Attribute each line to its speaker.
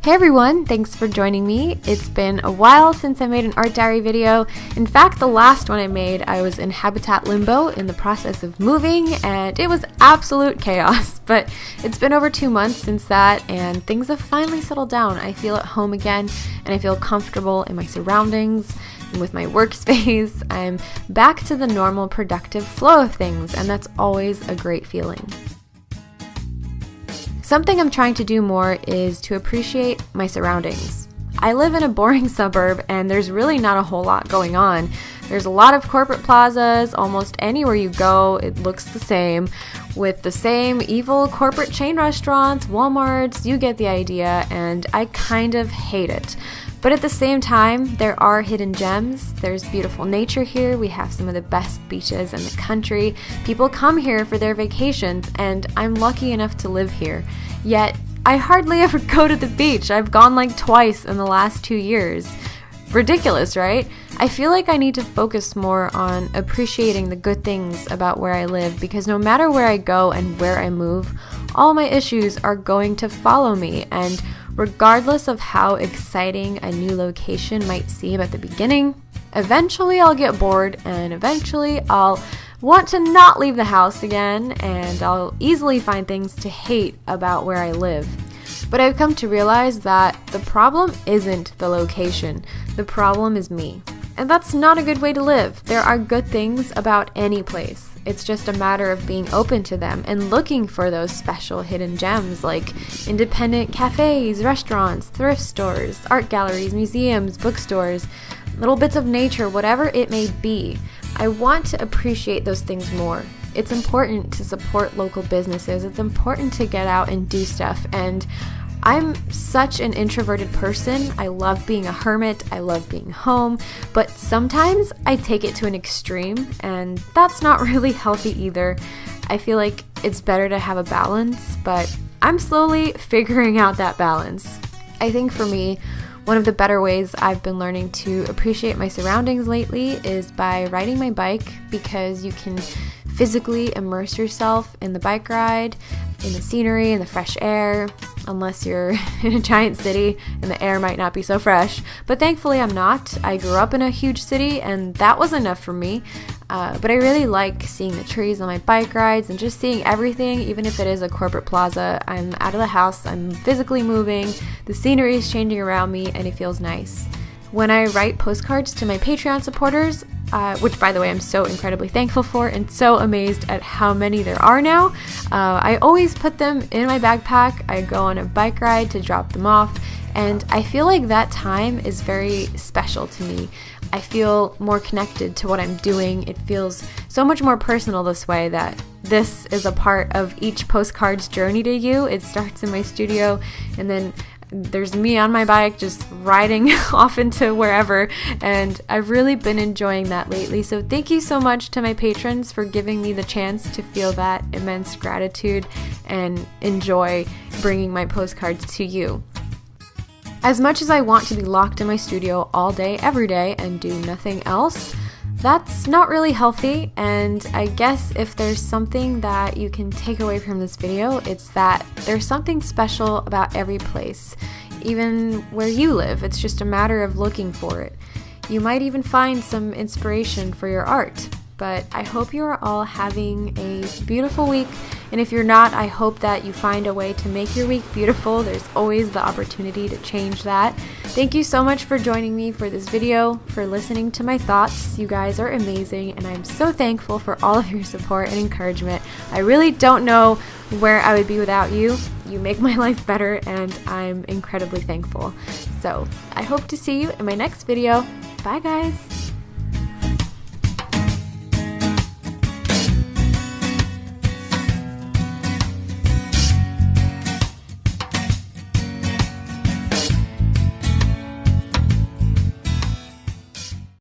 Speaker 1: Hey everyone, thanks for joining me. It's been a while since I made an art diary video. In fact, the last one I made, I was in habitat limbo in the process of moving, and it was absolute chaos. But it's been over 2 months since that, and things have finally settled down. I feel at home again, and I feel comfortable in my surroundings and with my workspace. I'm back to the normal productive flow of things, and that's always a great feeling. Something I'm trying to do more is to appreciate my surroundings. I live in a boring suburb and there's really not a whole lot going on. There's a lot of corporate plazas. Almost anywhere you go, it looks the same, with the same evil corporate chain restaurants, Walmarts, you get the idea, and I kind of hate it. But at the same time, there are hidden gems. There's beautiful nature here. We have some of the best beaches in the country. People come here for their vacations, and I'm lucky enough to live here. Yet, I hardly ever go to the beach. I've gone like twice in the last 2 years. Ridiculous, right? I feel like I need to focus more on appreciating the good things about where I live, because no matter where I go and where I move, all my issues are going to follow me, and regardless of how exciting a new location might seem at the beginning, eventually I'll get bored and eventually I'll want to not leave the house again, and I'll easily find things to hate about where I live. But I've come to realize that the problem isn't the location, the problem is me. And that's not a good way to live. There are good things about any place. It's just a matter of being open to them and looking for those special hidden gems like independent cafes, restaurants, thrift stores, art galleries, museums, bookstores, little bits of nature, whatever it may be. I want to appreciate those things more. It's important to support local businesses. It's important to get out and do stuff. And I'm such an introverted person. I love being a hermit. I love being home. But sometimes I take it to an extreme, and that's not really healthy either. I feel like it's better to have a balance, but I'm slowly figuring out that balance. I think for me, one of the better ways I've been learning to appreciate my surroundings lately is by riding my bike, because you can physically immerse yourself in the bike ride, in the scenery, in the fresh air, unless you're in a giant city and the air might not be so fresh. But thankfully I'm not. I grew up in a huge city and that was enough for me. But I really like seeing the trees on my bike rides and just seeing everything, even if it is a corporate plaza. I'm out of the house, I'm physically moving, the scenery is changing around me, and it feels nice. When I write postcards to my Patreon supporters, which by the way I'm so incredibly thankful for and so amazed at how many there are now, I always put them in my backpack. I go on a bike ride to drop them off, and I feel like that time is very special to me. I feel more connected to what I'm doing. It feels so much more personal this way, that this is a part of each postcard's journey to you. It starts in my studio, and then there's me on my bike just riding off into wherever, and I've really been enjoying that lately. So thank you so much to my patrons for giving me the chance to feel that immense gratitude and enjoy bringing my postcards to you. As much as I want to be locked in my studio all day, every day, and do nothing else, that's not really healthy. And I guess if there's something that you can take away from this video, it's that there's something special about every place, even where you live. It's just a matter of looking for it. You might even find some inspiration for your art. But I hope you are all having a beautiful week, and if you're not, I hope that you find a way to make your week beautiful. There's always the opportunity to change that. Thank you so much for joining me for this video, for listening to my thoughts. You guys are amazing, and I'm so thankful for all of your support and encouragement. I really don't know where I would be without you. You make my life better, and I'm incredibly thankful. So I hope to see you in my next video. Bye guys!